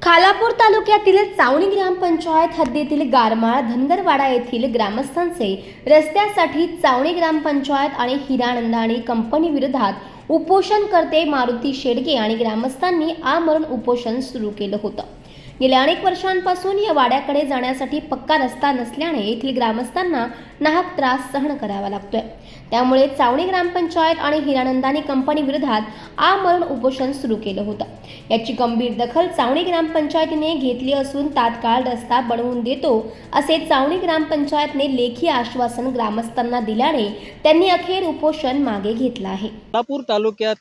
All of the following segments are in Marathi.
खालापूर तालुक्यातील चावणी ग्रामपंचायत हद्दीतील गारमाळ धनगरवाडा येथील ग्रामस्थांचे रस्त्यासाठी चावणी ग्रामपंचायत आणि हिरानंदानी कंपनी विरोधात उपोषणकर्ते मारुती शेडगे आणि ग्रामस्थांनी आमरण उपोषण सुरू केलं होतं। गेल्या अनेक वर्षांपासून या वाड्याकडे जाण्यासाठी पक्का रस्ता नसल्याने येथील ग्रामस्थांना नाहक त्रास सहन करावा लागतोय। त्यामुळे चावणी ग्रामपंचायत आणि हिरानंदानी कंपनी विरोधात आमरण उपोषण सुरू केलं होतं। याची गंभीर दखल चावणी ग्रामपंचायतीने घेतली असून तात्काळ रस्ता बनवून देतो असे चावणी ग्रामपंचायतने लेखी आश्वासन ग्रामस्थांना दिल्याने त्यांनी अखेर उपोषण मागे घेतलं आहे। खालापूर तालुक्यात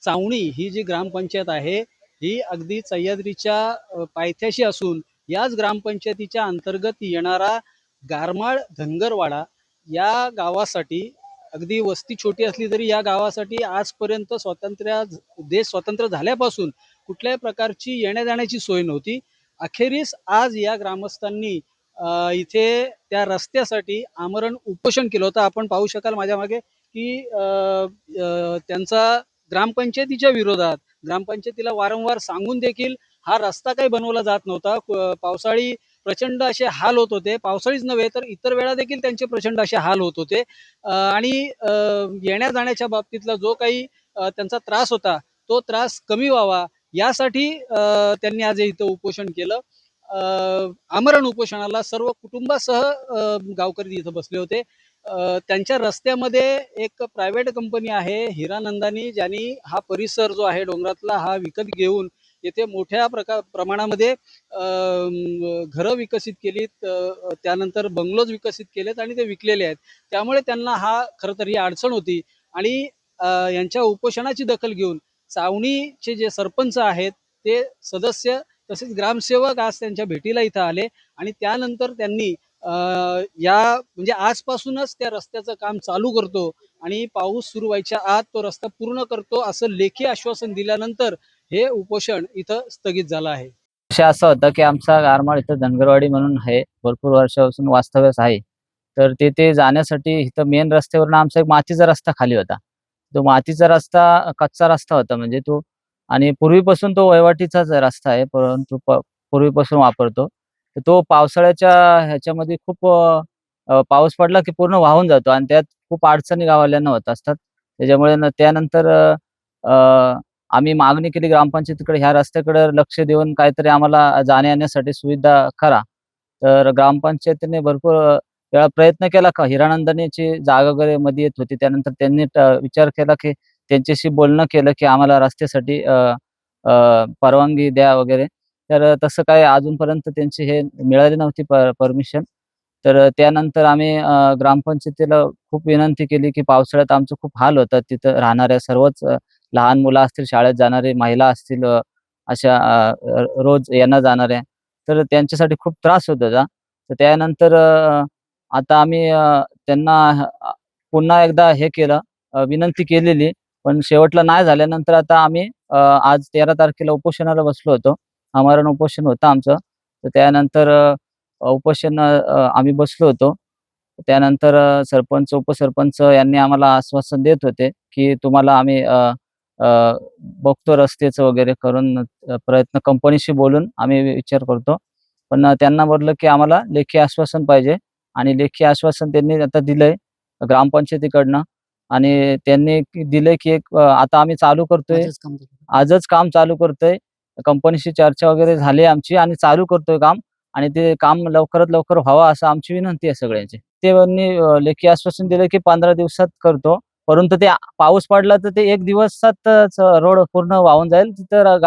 चावणी ही जी ग्रामपंचायत आहे ही अगदी सह्याद्रीच्या पायथ्याशी असून याच ग्रामपंचायतीच्या अंतर्गत येणारा गारमाळ धनगरवाडा या गावासाठी अगदी वस्ती छोटी असली तरी या गावासाठी आजपर्यंत देश स्वतंत्र झाल्यापासून कुठल्याही प्रकारची येण्या जाण्याची सोय नव्हती। अखेरीस आज या ग्रामस्थांनी इथे त्या रस्त्यासाठी आमरण उपोषण केलं होतं। आपण पाहू शकाल माझ्या मागे की त्यांचा ग्रामपंचायतीच्या विरोधात ग्रामपंचायतीला वारंवार सांगून देखील हा रस्ता काही बनवला जात नव्हता। पावसाळी प्रचंड असे हाल होत होते, पावसाळीच नव्हे तर इतर वेळा देखील त्यांचे प्रचंड असे हाल होत होते आणि येण्या जाण्याच्या बाबतीतला जो काही त्यांचा त्रास होता तो त्रास कमी व्हावा यासाठी त्यांनी आज इथं उपोषण केलं। आमरण उपोषणाला सर्व कुटुंबासह गावकरी इथं बसले होते। त्यांच्या रस्त्यामध्ये एक प्रायव्हेट कंपनी आहे हिरानंदानी, ज्यांनी हा परिसर जो आहे डोंगरातला हा विकत घेऊन येथे मोठ्या प्रमाणामध्ये घरं विकसित केलीत, त्यानंतर बंगलोज विकसित केलेत आणि ते विकलेले आहेत। त्यामुळे त्यांना हा खरं तर ही अडचण होती आणि यांच्या उपोषणाची दखल घेऊन चावणीचे जे सरपंच आहेत ते सदस्य तसेच ग्रामसेवक आज त्यांच्या भेटीला इथं आले आणि त्यानंतर त्यांनी म्हणजे आजपासूनच त्या रस्त्याचं काम चालू करतो आणि पाऊस सुरू व्हायच्या आत तो रस्ता पूर्ण करतो असं लेखी आश्वासन दिल्यानंतर हे उपोषण इथं स्थगित झालं आहे। विषय असा होता की आमचा गारमाळ इथं धनगरवाडी म्हणून आहे, भरपूर वर्षापासून वास्तव्यास आहे। तर ते जाण्यासाठी इथं मेन रस्त्यावरून आमचा एक मातीचा रस्ता खाली होता। तो मातीचा रस्ता कच्चा रस्ता होता, म्हणजे तो आणि पूर्वीपासून तो वहिवाटीचाच रस्ता आहे, परंतु पूर्वीपासून वापरतो। तर तो पावसाळ्याच्या ह्याच्यामध्ये खूप पाऊस पडला की पूर्ण वाहून जातो आणि त्यात खूप अडचणी गाववाल्यांना होत असतात। त्याच्यामुळे त्यानंतर आम्ही मागणी केली ग्रामपंचायतीकडे, ह्या रस्त्याकडे लक्ष देऊन काहीतरी आम्हाला जाण्या येण्यासाठी सुविधा करा। तर ग्रामपंचायतीने भरपूर वेळा प्रयत्न केला का हिरानंदानीची जागा वगैरे मध्ये येत होती, त्यानंतर त्यांनी विचार केला की त्यांच्याशी बोलणं केलं की आम्हाला रस्त्यासाठी परवानगी द्या वगैरे। तर तसं काही अजूनपर्यंत त्यांची हे मिळाली नव्हती परमिशन। तर त्यानंतर आम्ही ग्रामपंचायतीला खूप विनंती केली की पावसाळ्यात आमचं खूप हाल होतात, तिथं राहणाऱ्या सर्वच लहान मुलं असतील, शाळेत जाणारे महिला असतील, अशा रोज येणं जाणाऱ्या, तर त्यांच्यासाठी खूप त्रास होत होता। तर त्यानंतर आता आम्ही त्यांना पुन्हा एकदा हे केलं, विनंती केलेली, पण शेवटला नाही झाल्यानंतर आता आम्ही आज 13 तारखेला उपोषणाला बसलो होतो। आमरण उपोषण होतं आमचं। तर त्यानंतर उपोषण आम्ही बसलो होतो। त्यानंतर सरपंच, उपसरपंच यांनी आम्हाला आश्वासन देत होते की तुम्हाला आम्ही बघतो रस्त्याचं वगैरे करून, प्रयत्न कंपनीशी बोलून आम्ही विचार करतो। पण त्यांना बोललं की आम्हाला लेखी आश्वासन पाहिजे आणि लेखी आश्वासन त्यांनी आता दिलंय ग्रामपंचायतीकडनं आणि त्यांनी दिलंय की आता आम्ही चालू करतोय, आजच काम चालू करतोय। कंपनीशी चर्चा वगैरे झाली आमची आणि चालू करतोय काम आणि ते काम लवकरात लवकर व्हावं असं आमची विनंती आहे सगळ्यांची। त्यांनी लेखी आश्वासन दिलं की 15 दिवसात करतो, परंतु ते पाऊस पडला तर ते 1 दिवसातच रोड पूर्ण वाहून जाईल, तिथं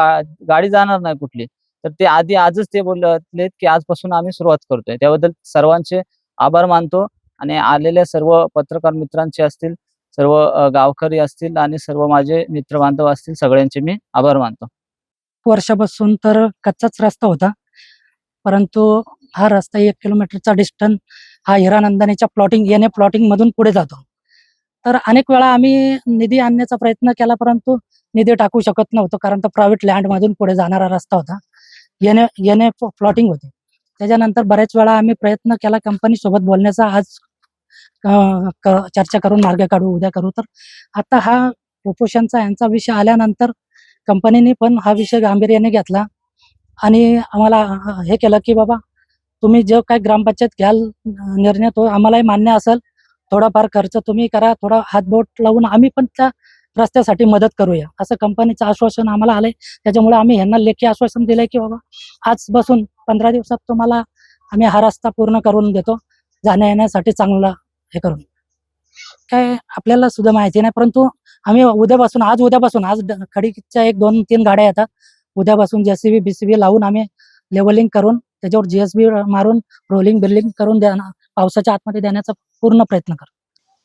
गाडी जाणार नाही कुठली। तर ते आजच ते बोललेत की आजपासून आम्ही सुरुवात करतोय। त्याबद्दल सर्वांचे आभार मानतो आणि आलेल्या सर्व पत्रकार मित्रांचे असतील, सर्व गावकरी असतील आणि सर्व माझे मित्र बांधव असतील, सगळ्यांचे मी आभार मानतो। वर्षापासून तर कच्चाच रस्ता होता, परंतु हा रस्ता 1 किलोमीटरचा डिस्टन्स हा हिरानंदानीच्या प्लॉटिंग मधून पुढे जातो। तर अनेक वेळा आम्ही निधी आणण्याचा प्रयत्न केला, परंतु निधी टाकू शकत नव्हतो, कारण तो प्रायव्हेट लँडमधून पुढे जाणारा रस्ता होता, येणे प्लॉटिंग होती। त्याच्यानंतर बऱ्याच वेळा आम्ही प्रयत्न केला कंपनीसोबत बोलण्याचा, आज चर्चा करून मार्ग काढू, उद्या करू। तर आता हा उपोषणचा यांचा विषय आल्यानंतर कंपनीने पण हा विषय गांभीर्याने घेतला आणि आम्हाला हे केलं की बाबा तुम्ही जो काय ग्रामपंचायत घ्याल निर्णय तो आम्हालाही मान्य असेल, थोडाफार खर्च तुम्ही करा, थोडा हातबोट लावून आम्ही पण त्या रस्त्यासाठी मदत करूया असं कंपनीचं आश्वासन आम्हाला आलंय. त्याच्यामुळे आम्ही ह्यांना लेखी आश्वासन दिलंय की बाबा आजपासून 15 दिवसात तुम्हाला आम्ही हा रस्ता पूर्ण करून देतो, जाण्या येण्यासाठी चांगला हे करून. काय आपल्याला सुद्धा माहिती नाही, परंतु आम्ही उद्यापासून आज खडीच्या 1-2-3 गाड्या येतात. उद्यापासून JCB BCB लावून आम्ही लेवलिंग करून त्याच्यावर GSB मारून रोलिंग बिल्डिंग करून पावसाच्या आतमध्ये देण्याचा पूर्ण प्रयत्न करू.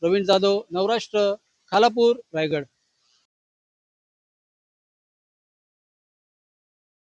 प्रवीण जाधव, नवराष्ट्र, खालापूर, रायगड.